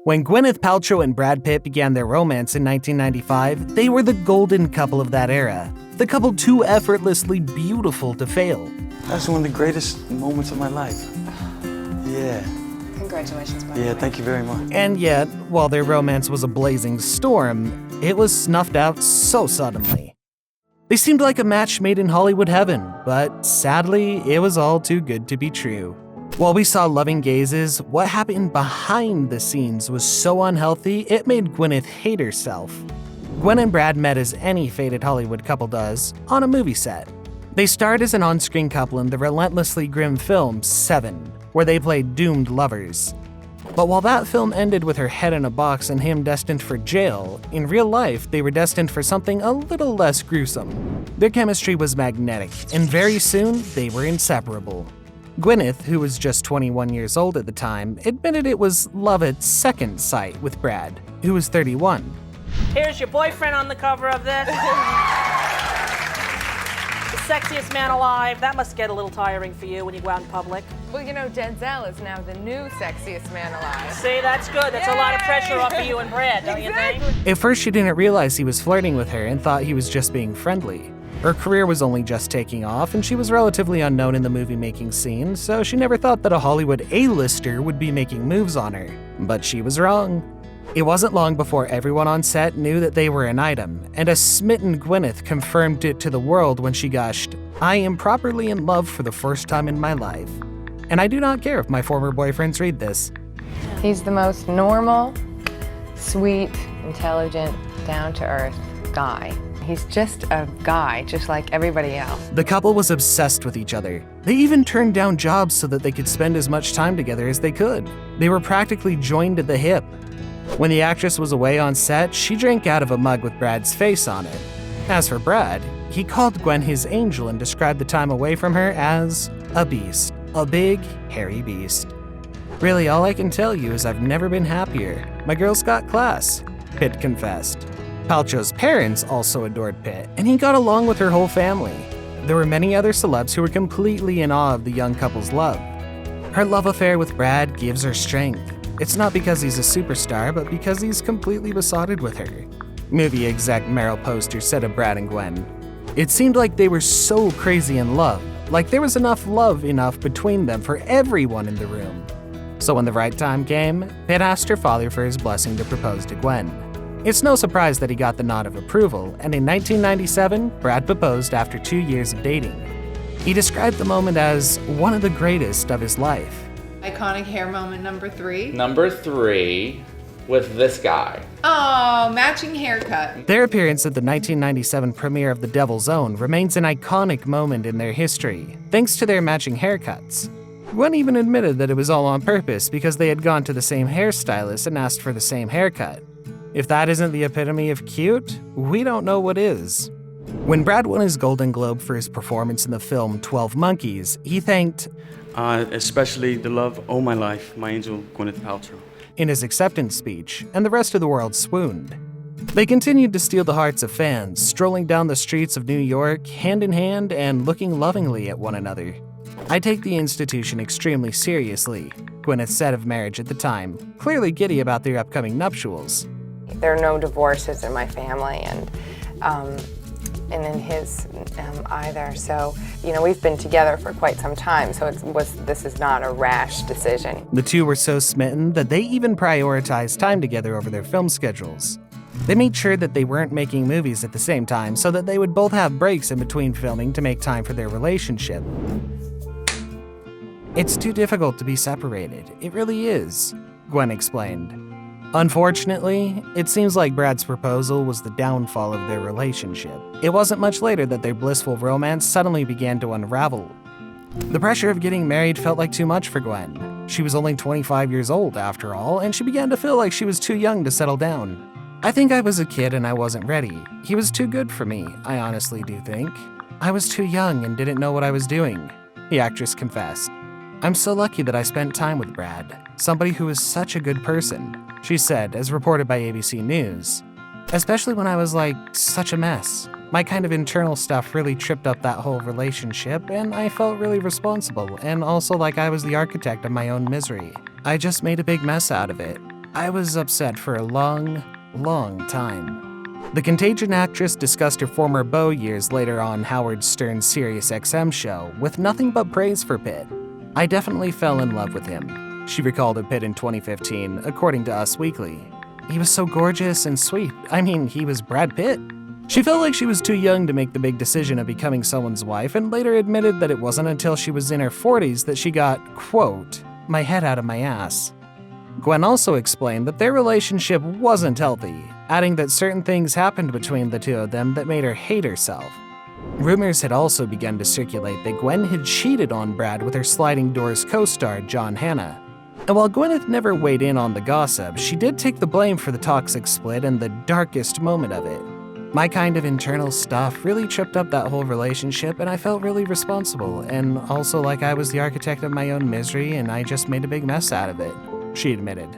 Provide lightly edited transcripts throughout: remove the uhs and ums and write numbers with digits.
When Gwyneth Paltrow and Brad Pitt began their romance in 1995, they were the golden couple of that era. The couple too effortlessly beautiful to fail. That's one of the greatest moments of my life. Yeah. Congratulations, by the way. Yeah, thank you very much. And yet, while their romance was a blazing storm, it was snuffed out so suddenly. They seemed like a match made in Hollywood heaven, but sadly, it was all too good to be true. While we saw loving gazes, what happened behind the scenes was so unhealthy, it made Gwyneth hate herself. Gwen and Brad met as any fated Hollywood couple does, on a movie set. They starred as an on-screen couple in the relentlessly grim film Seven, where they played doomed lovers. But while that film ended with her head in a box and him destined for jail, in real life they were destined for something a little less gruesome. Their chemistry was magnetic, and very soon they were inseparable. Gwyneth, who was just 21 years old at the time, admitted it was love at second sight with Brad, who was 31. Here's your boyfriend on the cover of this. The sexiest man alive. That must get a little tiring for you when you go out in public. Well, you know, Denzel is now the new sexiest man alive. See, that's good. That's a lot of pressure off of you and Brad, don't you think? At first, she didn't realize he was flirting with her and thought he was just being friendly. Her career was only just taking off, and she was relatively unknown in the movie-making scene, so she never thought that a Hollywood A-lister would be making moves on her. But she was wrong. It wasn't long before everyone on set knew that they were an item, and a smitten Gwyneth confirmed it to the world when she gushed, "I am properly in love for the first time in my life. And I do not care if my former boyfriends read this." He's the most normal, sweet, intelligent, down-to-earth guy. He's just a guy, just like everybody else. The couple was obsessed with each other. They even turned down jobs so that they could spend as much time together as they could. They were practically joined at the hip. When the actress was away on set, she drank out of a mug with Brad's face on it. As for Brad, he called Gwen his angel and described the time away from her as a beast. A big, hairy beast. "Really, all I can tell you is I've never been happier. My girl's got class," Pitt confessed. Paltrow's parents also adored Pitt, and he got along with her whole family. There were many other celebs who were completely in awe of the young couple's love. Her love affair with Brad gives her strength. It's not because he's a superstar, but because he's completely besotted with her. Movie exec Meryl Poster said of Brad and Gwen, "It seemed like they were so crazy in love, like there was enough love between them for everyone in the room." So when the right time came, Pitt asked her father for his blessing to propose to Gwen. It's no surprise that he got the nod of approval, and in 1997, Brad proposed after 2 years of dating. He described the moment as one of the greatest of his life. Iconic hair moment number 3. Number 3 with this guy. Oh, matching haircut. Their appearance at the 1997 premiere of The Devil's Own remains an iconic moment in their history, thanks to their matching haircuts. Gwen even admitted that it was all on purpose because they had gone to the same hairstylist and asked for the same haircut. If that isn't the epitome of cute, we don't know what is. When Brad won his Golden Globe for his performance in the film 12 Monkeys, he thanked, Especially the love all my life, my angel, Gwyneth Paltrow. in his acceptance speech, and the rest of the world swooned. They continued to steal the hearts of fans, strolling down the streets of New York, hand in hand and looking lovingly at one another. "I take the institution extremely seriously," Gwyneth said of marriage at the time, clearly giddy about their upcoming nuptials. There are no divorces in my family, and in his either. So, you know, we've been together for quite some time, so this is not a rash decision. The two were so smitten that they even prioritized time together over their film schedules. They made sure that they weren't making movies at the same time so that they would both have breaks in between filming to make time for their relationship. "It's too difficult to be separated. It really is," Gwen explained. Unfortunately, it seems like Brad's proposal was the downfall of their relationship. It wasn't much later that their blissful romance suddenly began to unravel. The pressure of getting married felt like too much for Gwen. She was only 25 years old after all, and she began to feel like she was too young to settle down. "I think I was a kid and I wasn't ready. He was too good for me, I honestly do think. I was too young and didn't know what I was doing," the actress confessed. "I'm so lucky that I spent time with Brad, somebody who is such a good person," she said, as reported by ABC News. "Especially when I was such a mess. My kind of internal stuff really tripped up that whole relationship, and I felt really responsible, and also like I was the architect of my own misery. I just made a big mess out of it. I was upset for a long, long time. The Contagion actress discussed her former beau years later on Howard Stern's SiriusXM show with nothing but praise for Pitt. I definitely fell in love with him, she recalled of Pitt in 2015, according to Us Weekly. He was so gorgeous and sweet. I mean, he was Brad Pitt. She felt like she was too young to make the big decision of becoming someone's wife and later admitted that it wasn't until she was in her 40s that she got, quote, my head out of my ass. Gwen also explained that their relationship wasn't healthy, adding that certain things happened between the two of them that made her hate herself. Rumors had also begun to circulate that Gwen had cheated on Brad with her Sliding Doors co-star John Hannah. And while Gwyneth never weighed in on the gossip, she did take the blame for the toxic split and the darkest moment of it. My kind of internal stuff really tripped up that whole relationship, and I felt really responsible, and also like I was the architect of my own misery and I just made a big mess out of it, she admitted.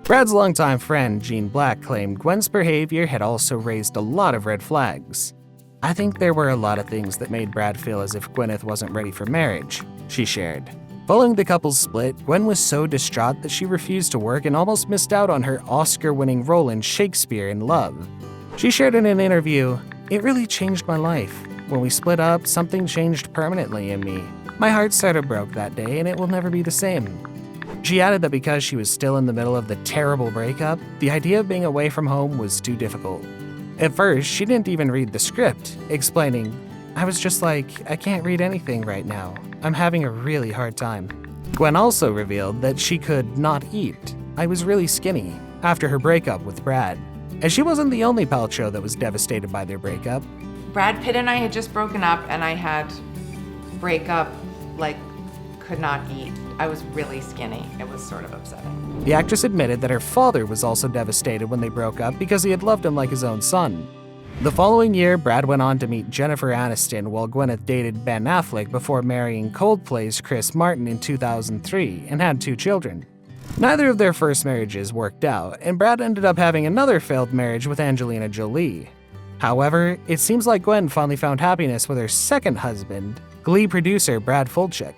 Brad's longtime friend, Jean Black, claimed Gwen's behavior had also raised a lot of red flags. I think there were a lot of things that made Brad feel as if Gwyneth wasn't ready for marriage, she shared. Following the couple's split, Gwen was so distraught that she refused to work and almost missed out on her Oscar-winning role in Shakespeare in Love. She shared in an interview, "It really changed my life. When we split up, something changed permanently in me. My heart sort of broke that day and it will never be the same." She added that because she was still in the middle of the terrible breakup, the idea of being away from home was too difficult. At first, she didn't even read the script, explaining, "I was just like, I can't read anything right now. I'm having a really hard time." Gwen also revealed that she could not eat. "I was really skinny," after her breakup with Brad. And she wasn't the only Paltrow that was devastated by their breakup. Brad Pitt and I had just broken up, and I had breakup, could not eat. I was really skinny. It was sort of upsetting. The actress admitted that her father was also devastated when they broke up because he had loved him like his own son. The following year, Brad went on to meet Jennifer Aniston while Gwyneth dated Ben Affleck before marrying Coldplay's Chris Martin in 2003 and had 2 children. Neither of their first marriages worked out, and Brad ended up having another failed marriage with Angelina Jolie. However, it seems like Gwen finally found happiness with her second husband, Glee producer Brad Fulchuck.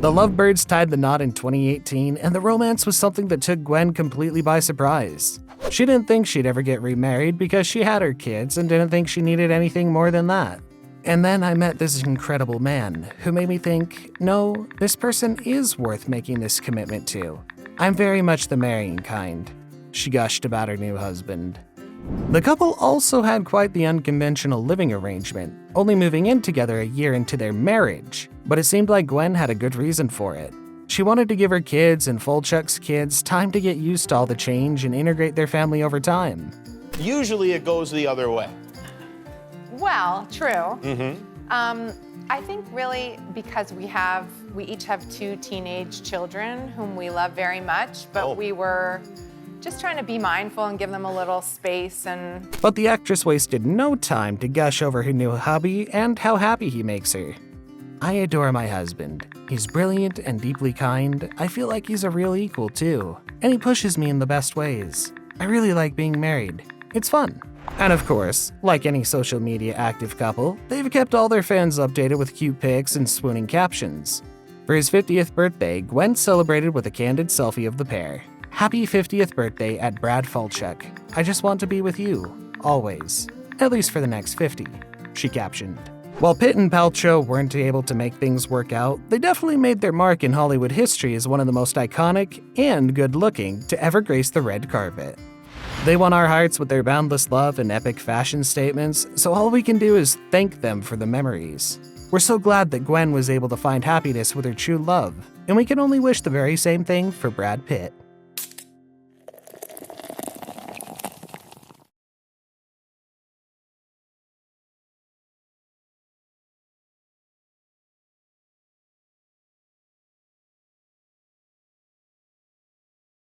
The lovebirds tied the knot in 2018, and the romance was something that took Gwen completely by surprise. She didn't think she'd ever get remarried because she had her kids and didn't think she needed anything more than that. And then I met this incredible man who made me think, no, this person is worth making this commitment to. I'm very much the marrying kind, she gushed about her new husband. The couple also had quite the unconventional living arrangement, only moving in together a year into their marriage, but it seemed like Gwen had a good reason for it. She wanted to give her kids and Fulchuck's kids time to get used to all the change and integrate their family over time. Usually it goes the other way. Well, true. I think really because we each have 2 teenage children whom we love very much, but we were just trying to be mindful and give them a little space and... But the actress wasted no time to gush over her new hubby and how happy he makes her. "I adore my husband. He's brilliant and deeply kind. I feel like he's a real equal too, and he pushes me in the best ways. I really like being married. It's fun." And of course, like any social media active couple, they've kept all their fans updated with cute pics and swooning captions. For his 50th birthday, Gwen celebrated with a candid selfie of the pair. "Happy 50th birthday at Brad Fulchuck. I just want to be with you, always. At least for the next 50, she captioned. While Pitt and Paltrow weren't able to make things work out, they definitely made their mark in Hollywood history as one of the most iconic and good-looking to ever grace the red carpet. They won our hearts with their boundless love and epic fashion statements, so all we can do is thank them for the memories. We're so glad that Gwen was able to find happiness with her true love, and we can only wish the very same thing for Brad Pitt.